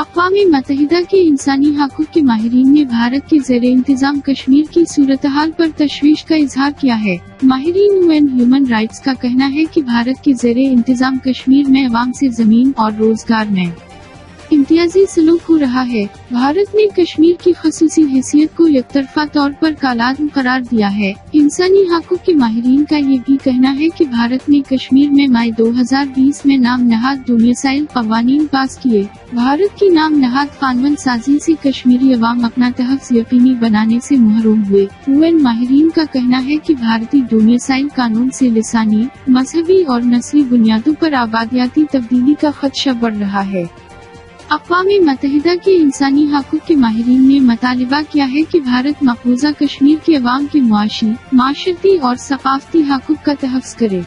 اقوام متحدہ کے انسانی حقوق کے ماہرین نے بھارت کے زیر انتظام کشمیر کی صورتحال پر تشویش کا اظہار کیا ہے۔ ماہرین UN ہیومن رائٹس کا کہنا ہے کہ بھارت کے زیر انتظام کشمیر میں عوام سے زمین اور روزگار میں امتیازی سلوک ہو رہا ہے۔ بھارت نے کشمیر کی خصوصی حیثیت کو یک طرفہ طور پر کالعدم قرار دیا ہے۔ انسانی حقوق کے ماہرین کا یہ بھی کہنا ہے کہ بھارت نے کشمیر میں مئی 2020 میں نام نہاد ڈومیسائل قوانین پاس کیے۔ بھارت کی نام نہاد قانون سازی سے کشمیری عوام اپنا تحفظ یقینی بنانے سے محروم ہوئے۔ UN ماہرین کا کہنا ہے کہ بھارتی ڈومیسائل قانون سے لسانی، مذہبی اور نسلی بنیادوں پر آبادیاتی تبدیلی کا خدشہ بڑھ رہا ہے۔ اقوام متحدہ کے انسانی حقوق کے ماہرین نے مطالبہ کیا ہے کہ بھارت مقبوضہ کشمیر کے عوام کے معاشی، معاشرتی اور ثقافتی حقوق کا تحفظ کرے۔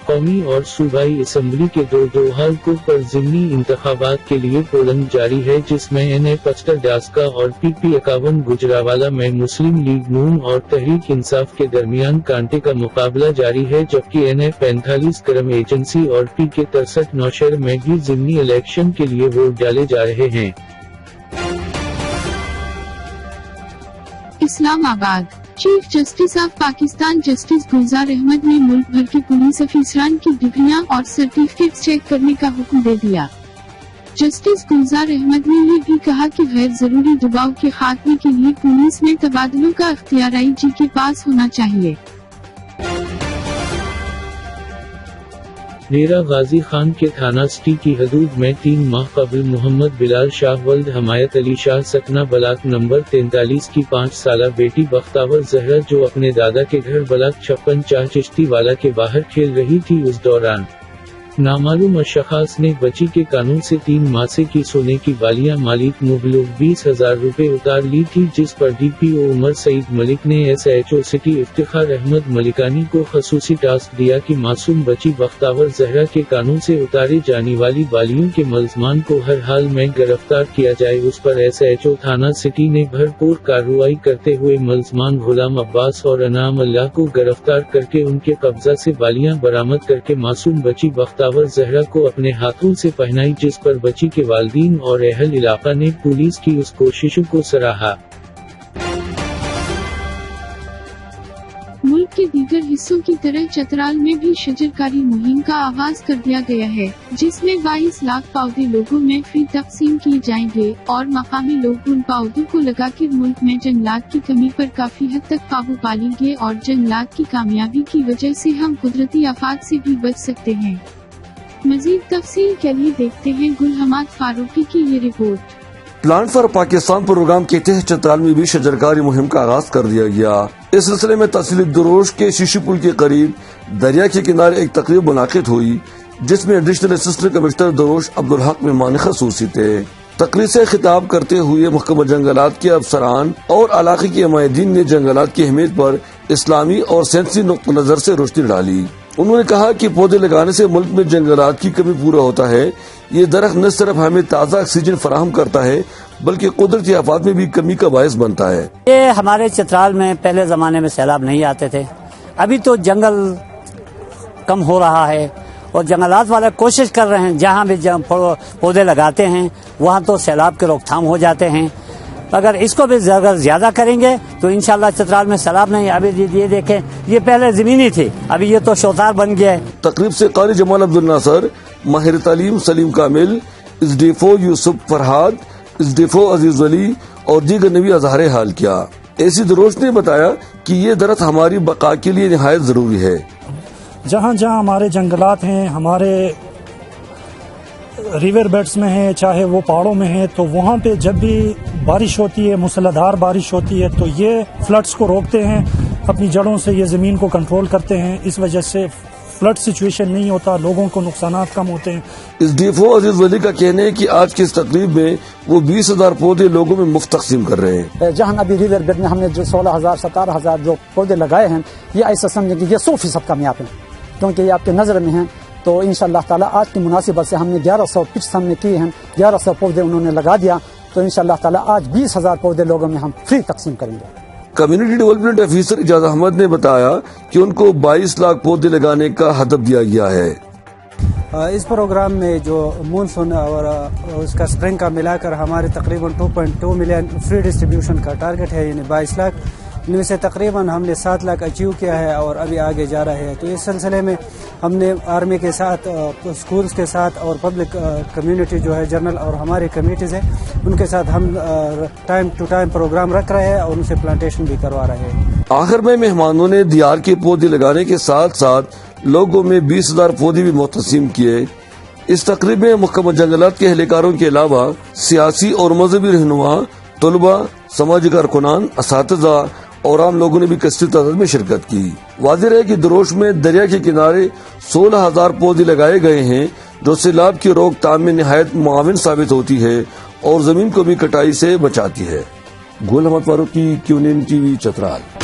قومی اور صوبائی اسمبلی کے دو حلقوں پر ضمنی انتخابات کے لیے پولنگ جاری ہے، جس میں NF 75 ڈاسکا اور PP 51 گجرانوالہ میں مسلم لیگ نون اور تحریک انصاف کے درمیان کانٹے کا مقابلہ جاری ہے، جبکہ NF 45 کرم ایجنسی اور PK 63 نوشہر میں بھی ضمنی الیکشن کے لیے ووٹ ڈالے جا رہے ہیں۔ Islamabad chief justice of Pakistan justice Gulzar Ahmed نے ملک بھر کے پولیس افسران کی ڈگریاں اور سرٹیفکیٹس چیک کرنے کا حکم دے دیا۔ جسٹس گلزار احمد نے یہ بھی کہا کہ غیر ضروری دباؤ کے خاتمے کے لیے پولیس میں تبادلوں کا اختیار IG کے پاس ہونا چاہیے۔ ڈیرہ غازی خان کے تھانہ سٹی کی حدود میں 3 ماہ قبل محمد بلال شاہ ولد حمایت علی شاہ سکنہ بلاک نمبر 43 کی 5 سالہ بیٹی بختاور زہرا، جو اپنے دادا کے گھر بلاک 56 چاہ چشتی والا کے باہر کھیل رہی تھی، اس دوران نامعلوم اشخاص نے بچی کے کانوں سے 3 ماسے کی سونے کی بالیاں مالک مبلغ 20,000 روپے اتار لی تھی، جس پر DPO عمر سعید ملک نے SHO سٹی افتخار احمد ملکانی کو خصوصی ٹاسک دیا کہ معصوم بچی بختاور زہرا کے کانوں سے اتارے جانے والی بالیوں کے ملزمان کو ہر حال میں گرفتار کیا جائے۔ اس پر SHO تھانہ سٹی نے بھرپور کارروائی کرتے ہوئے ملزمان غلام عباس اور انعام اللہ کو گرفتار کر کے ان کے قبضہ سے بالیاں برآمد کر کے معصوم بچی بختاور زہرا کو اپنے ہاتھوں سے پہنائی، جس پر بچی کے والدین اور اہل علاقہ نے پولیس کی اس کوششوں کو سراہا۔ ملک کے دیگر حصوں کی طرح چترال میں بھی شجرکاری مہم کا آغاز کر دیا گیا ہے، جس میں 22 لاکھ پودے لوگوں میں فری تقسیم کیے جائیں گے اور مقامی لوگ ان پودوں کو لگا کر ملک میں جنگلات کی کمی پر کافی حد تک قابو پالیں گے اور جنگلات کی کامیابی کی وجہ سے ہم قدرتی آفات سے بھی بچ سکتے ہیں۔ مزید تفصیل کے لیے دیکھتے ہیں گل حماد فاروقی کی یہ رپورٹ۔ پلانٹ فار پاکستان پروگرام کے تحت چترال میں بھی شجرکاری مہم کا آغاز کر دیا گیا۔ اس سلسلے میں تحصیل دروش کے شیشی پل کے قریب دریا کے کنارے ایک تقریب منعقد ہوئی، جس میں ایڈیشنل اسسٹنٹ کمشنر دروش عبدالحق مہمان خصوصی تھے۔ تقریب سے خطاب کرتے ہوئے محکمہ جنگلات کے افسران اور علاقے کے عمائدین نے جنگلات کی اہمیت پر اسلامی اور سائنسی نقطہ نظر سے روشنی ڈالی۔ انہوں نے کہا کہ پودے لگانے سے ملک میں جنگلات کی کمی پورا ہوتا ہے۔ یہ درخت نہ صرف ہمیں تازہ آکسیجن فراہم کرتا ہے بلکہ قدرتی آفات میں بھی کمی کا باعث بنتا ہے۔ یہ ہمارے چترال میں پہلے زمانے میں سیلاب نہیں آتے تھے، ابھی تو جنگل کم ہو رہا ہے اور جنگلات والے کوشش کر رہے ہیں جہاں بھی پودے لگاتے ہیں وہاں تو سیلاب کے روک تھام ہو جاتے ہیں۔ اگر اس کو بھی زیادہ کریں گے تو انشاءاللہ چترال میں سیلاب نہیں۔ ابھی یہ دیکھیں، یہ پہلے زمینی تھی، ابھی یہ تو شوتار بن گیا ہے۔ تقریب سے قاری جمال عبد الناصر، ماہر تعلیم سلیم کامل، SDFO یوسف فرحاد، SDFO عزیز ولی اور دیگر نے بھی اظہار حال کیا۔ AC دروش نے بتایا کہ یہ درخت ہماری بقا کے لیے نہایت ضروری ہے۔ جہاں جہاں ہمارے جنگلات ہیں، ہمارے ریور بیڈز میں ہیں، چاہے وہ پہاڑوں میں ہیں، تو وہاں پہ جب بھی بارش ہوتی ہے، موسلادھار دھار بارش ہوتی ہے، تو یہ فلڈز کو روکتے ہیں، اپنی جڑوں سے یہ زمین کو کنٹرول کرتے ہیں۔ اس وجہ سے فلڈ سچویشن نہیں ہوتا، لوگوں کو نقصانات کم ہوتے ہیں۔ SDFO عزیز ولی کا کہنا ہے کہ آج کی اس تقریب میں وہ 20,000 پودے لوگوں میں مفت تقسیم کر رہے ہیں۔ جہاں ابھی ریور بیڈ میں ہم نے جو 16,000 17,000 جو پودے لگائے ہیں، یہ ایسا سمجھیں کہ یہ 100% کامیاب ہیں، کیونکہ یہ آپ کے نظر میں ہیں۔ تو انشاءاللہ تعالی آج کی مناسبت سے ہم نے 1100 پچ ہم نے کی ہیں، 1100 پودے انہوں نے لگا دیا، تو انشاءاللہ تعالی آج 20,000 پودے لوگوں میں ہم فری تقسیم کریں گے۔ کمیونٹی ڈیولپمنٹ آفیسر اجاز احمد نے بتایا کہ ان کو 22 لاکھ پودے لگانے کا ہدف دیا گیا ہے۔ اس پروگرام میں جو مونسون اور اس کا اسپرنگ کا ملا کر ہمارے تقریباً 2.2 ملین فری ڈسٹریبیوشن کا ٹارگٹ ہے، یعنی 22 لاکھ، ان میں سے تقریباً ہم نے 7 لاکھ اچیو کیا ہے اور ابھی آگے جا رہے ہیں۔ تو اس سلسلے میں ہم نے آرمی کے ساتھ، اسکولز کے ساتھ اور پبلک کمیونٹی جو ہے جنرل اور ہمارے کمیٹیز ہیں ان کے ساتھ ہم ٹائم ٹو ٹائم پروگرام رکھ رہے ہیں اور ان سے پلانٹیشن بھی کروا رہے ہیں۔ آخر میں مہمانوں نے دیار کے پودے لگانے کے ساتھ ساتھ لوگوں میں 20,000 پودے بھی متقسم کیے۔ اس تقریب میں محکمہ جنگلات کے اہلکاروں کے علاوہ سیاسی اور مذہبی رہنما، طلباء، سماجی کارکنان، اساتذہ اور عام لوگوں نے بھی کثیر تعداد میں شرکت کی۔ واضح ہے کہ دروش میں دریا کے کنارے 16,000 پودے لگائے گئے ہیں جو سیلاب کی روک تھام میں نہایت معاون ثابت ہوتی ہے اور زمین کو بھی کٹائی سے بچاتی ہے۔ گل احمد فاروقی، Q9 TV، چترال۔